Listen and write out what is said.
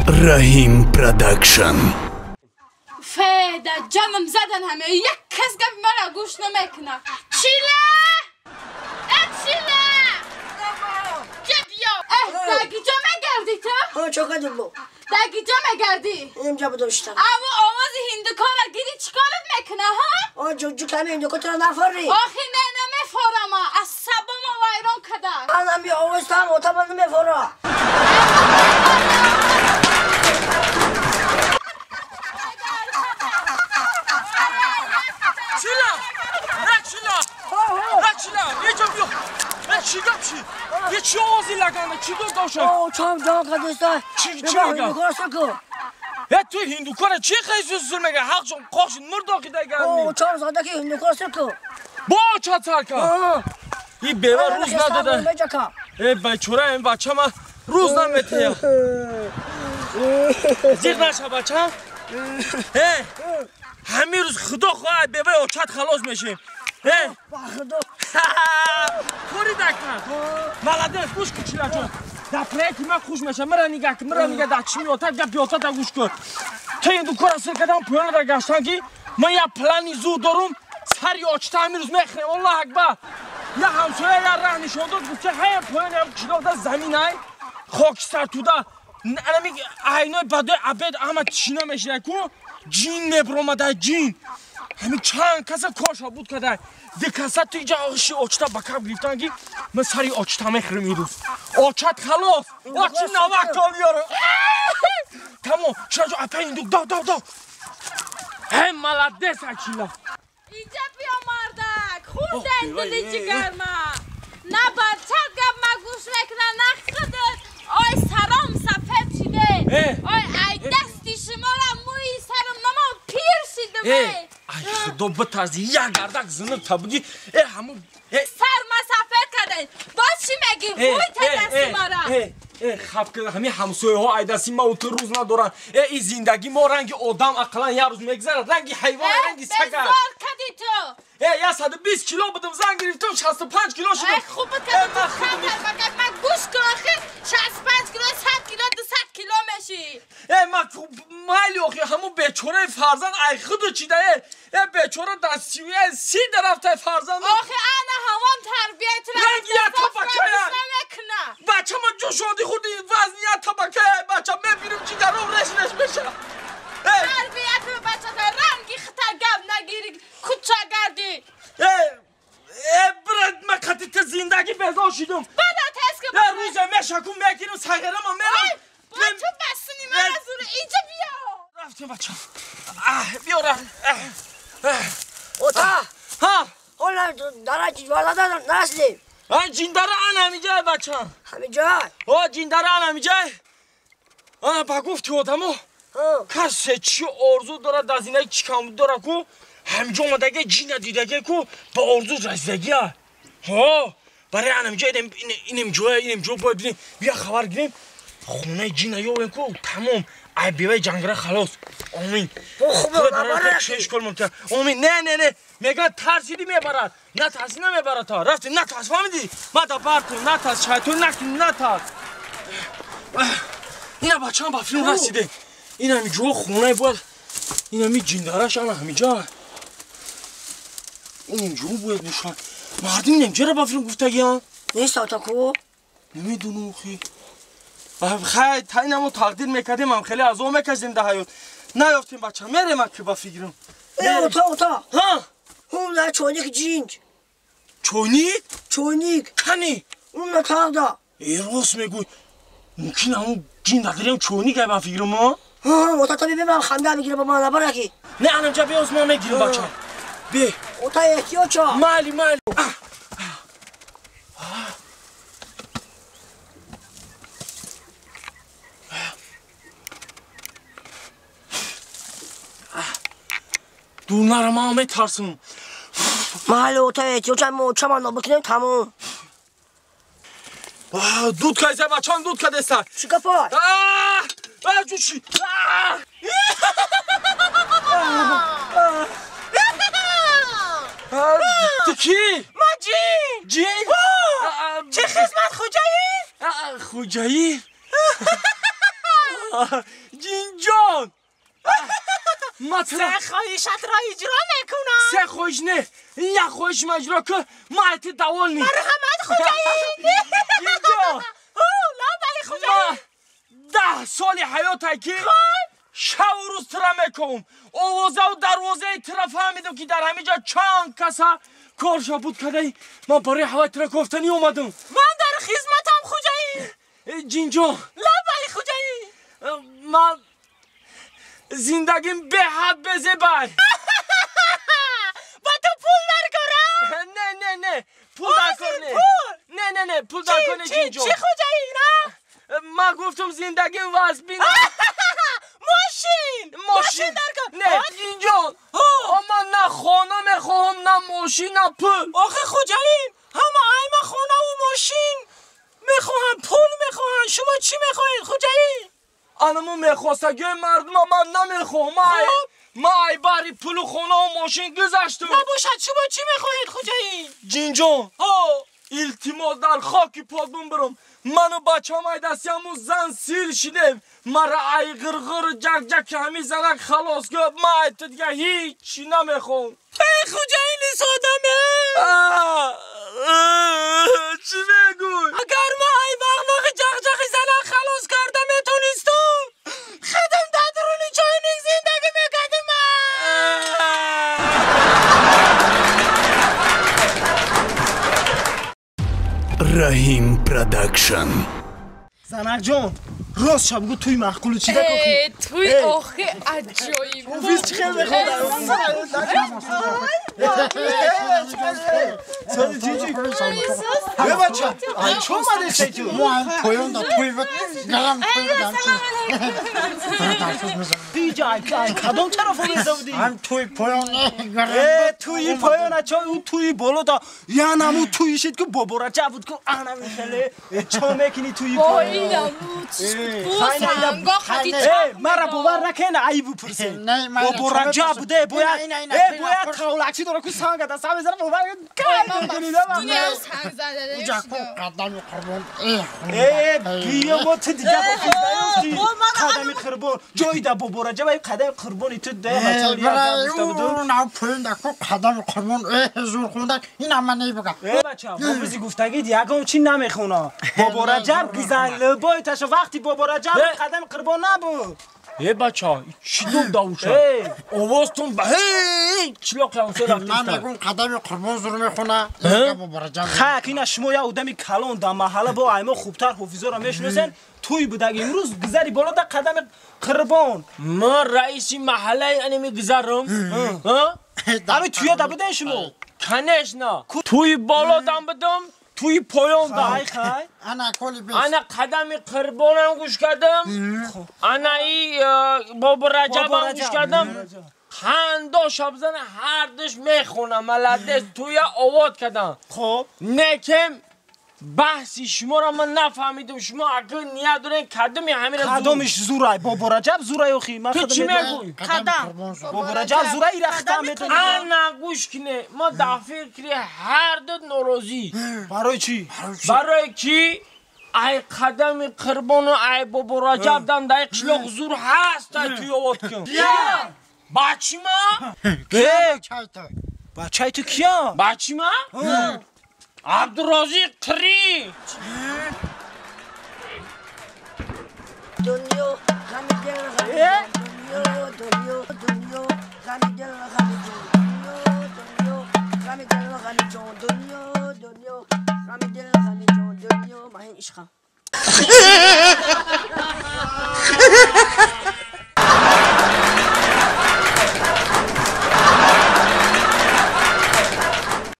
رحیم پروداکشن. فیده جانم زدن همه یک کس گفت مرا گوش نمیکنه. چیله چیله داگی جا مگردی تو؟ ها چه قدر بو داگی جا مگردی؟ اینجا بدوشتم اما آواز هندوکا را گیری چیکارت میکنه ها؟ آه جو کمی هندوکا تو را نفاری آخی نه نمیفارم از سبا ما ویران کده منم بیا آواز تو هم اتبا نمیفارم یه جا بیا چی گپ چی؟ یه چی آوازی لگنده چی دو داشته؟ چام جان قدسته چی هندوکا را سکو تو هندوکا را چی خیلی زور میگه؟ حق شم قاقشن مرداقی دیگه چام زاده که هندوکا را سکو با چه ترکه؟ این بیوه روز نداده ای بیچوره این بچه ما روز نمیته زیر نشه بچه همین روز خدا خواهد بیوه اوچت خلاص میشیم خوری دکتر ملده گوش کن چیلا جون دفره که من خوش میشه مرا نگه که مرا نگه در چی میوتا گه بیوتا در گوش کن تا این دو کار اصل کدام پویانه در گشتن که من یه پلانی زور دارم سری آچتا همین روز میخرم الله اکبر یه همسایه یه ره نشان داد گفت که هی پویانه هم چیلا در زمین های خاکستر تو ده نمی اینای بده عبید احمد چینا میشه کو جین میبرامده جین همین چند کسا کاشا بود کده ده کسا تو اینجا آغشی آچتا بکرم گرفتن که من سری آچتا میخرم این روز آچت خلاص آچی نوک تا بیاره تمام چرا جو اپه این دو هم ملده سکیلا اینجا بیا مردک خون دندلی جگرما نه بچه گب ما گوش میکنه نه خودت آی سرام سفید شده آی دستی شما را موی سرم نما پیر شده بی ای خدا بترزی یک گردک زنه تبگی همون سر ما سفید کردن باز چی میگی بوی تا دستی ما را خب که همین همسایه ها ای دستی ما او که روز ندارن این زندگی ما رنگ آدم اقلا یه روز میگذره رنگ حیوان رنگ سگر بزار کدی تو یه 120 کیلو بودم زن گرفتم 65 کیلو شدم ای خوب کدی تو خطر من گوش کن آخه 65 کیلو 100 کیلو 200 کیلو میشی مالی آخی همون بیچوره فرزند ای خودو چیده بیچوره دستیویه 30 درفته فرزند آخه انا هوام تربیت رنگیه طبقه بچه ما جو شدی خودی وزنیه طبقه بچه میبینیم چی در رو رشنش بشه تربیت بچه در رنگی خطر گب نگیری کچه گردی برد من خطیت زندگی بزا شدم بدا تست که روزه میشکم میگیرم سگره ما میرم بچه بستنی من از اون اینجا بیا رفتیم بچه بیا اوتا ها اولا داره جیوالا نسلی جینداره آن همیجای بچه همینجا جینداره آن همیجای با گفتی آدمو کسی چی آرزو داره دزینه چی کم داره کو همینجا آمدگه جین دیدگه کو با آرزو رسیدگی برای همیجا اینم جوه باید بینیم بیا خبر گیریم خونه جین یاوین کو تمام ای بیوه جنگره خلاص آمین خوبه نباره چش کل ممکن آمین نه میگن ترسیدی میبرد نه ترسی نمیبرد تا رفتی نه ترس فهمیدی ما تا برکن نه ترس شیطون نکنی نه ترس اینا بچه هم با فیلم رسیده این همیجا خونه باید این همی جیندارش هم همیجا این اینجا باید نشان مردم نمیجا را با فیلم گفته گیان نیست آتا کو نمیدونم خیلی خیلی تا این همون تقدیر میکردیم هم خیلی از اون میکشیم ده حیات نیافتیم بچه میریم که با فکرم اوتا ها اون در چونیک جینج چونیک کنی اون نتاق دا راست میگوی ممکن همون جین داریم چونیکه با فکرم ها اوتا تا ببینم خنده بگیره با ما نباره کی نه انجا بیاز ما میگیریم بچه بی اوتا احتیاط چا مالی دور نرم ها میترسم محل اوتا احتیاط چا من بکنیم تموم دود که ایزه بچه هم دود که دسته چی کپای جو چی تو کی؟ ما جین چه خدمت خوجایی؟ خوجایی؟ جینجان سه خواهشت را اجرا میکنم سه خوش نه یک خوش مجرا که مایت دوال نی مرحمت خوجایی جینجان لا بای خوجایی 10 سال حیات که شب و روز تره میکنم آوازه و دروازه تره فهمیدم که در همینجا چند کسا کارشا بود کده من برای هوای تره گفتنی اومدم من در خدمتم خوجایی جینجان لا بای خوجایی من زندگیم به حد بزبر با تو پول درکارم نه پول درکار نه پول درکار نه جینجان چی خوجایی نه من گفتم زندگیم واسبین ماشین درکار نه جینجان من نه خانه میخواهم نه ماشین نه پول آخه خوجایی همه ایما خانه و ماشین میخواهم پول میخواهم شما چی میخواهید خوجایی انمو میخواستگی مردم من نمیخوام من ای باری پول و خانه و ماشین گذاشتم نباشد شما چی میخواهید خوجایی جینجان التماس در خاکی پادون برم من و بچه همه دستی همون زن سیر شدیم مرا ای غرغر جک همی زنک خلاص گفت من ای تو دیگه هیچی نمیخوام ای خوجایی نیست آدمه چی میگوی؟ اگر ما ای وقت جک زنک خلاص کرده میتونستم خدم دادرونی چاینک زندگی میکردم رحیم پروداکشن زنک جان راست شب گو توی مخکولو چی ای توی آخه عجایب اوفیس چی خیلی بخواد سادی چی بیا بچه ای چون مده چی تو تویون دا توی بد گرم توی دیجا کدام طرف رو بزودی هم توی پایان گرم توی پایان چون اون توی بالا دا یا نمو توی شد که بابا جا بود که انا میخله چون میکنی توی با پایان اینم سنگا خطی مرا باور نکنه ای بپرسه بابا رجا بوده باید تاولکچی داره که سنگ دست هم بزنه باور کنی دنیا سنگ زده اجا کو قدم قربان بیا ما تو دیگه بخیز قدم قربان جایی دا بابا رجا باید قدم قربانی تو ده بچه برای اون او پایان دا کو قدم قربان زور خوندن این هم من نیبگم بچه بابوزی گفتگید یکم چی نمیخونه بابا رجب گیزن لبای تشو وقتی بابا رجب قدم قربان نبود بچه چی دوم داوشه آوازتون به چلاق لامسه من میگم قدم قربان زور میخونه بابا رجب خاک اینا شما یا آدمی کلان در محله با ایما خوبتر حافظا را میشناسن توی بوده امروز گذری بالا در قدم قربان من رئیس محله انمی گذرم همه توی دا بودن شما کنش نه توی بالا دم بدم توی پایان دم انا کلی بیش انا قدم قربانم گوش کردم انا ای بابا رجبم گوش کردم خندا شبزن هر دش میخونم ملده توی آواد کردم خب نکم بحثی شما را من نفهمیدم شما اگر نیت دارین کدمی همین زور قدمش زورای بابا رجب زورای اخی من تو چی میگوی؟ قدم بابا رجب زورای رختم میتونی انا گوش کنه ما دفعه کری هر دو ناراضی برای چی؟ برای کی؟ ای قدم قربان و ای بابا رجب دم در قشلاق زور هست توی آواد کن بچی ما؟ بچه تو کیا؟ بچی ما؟ عبدالرازی قری دنیا غم دل دنیا غم دل دنیا من عشقم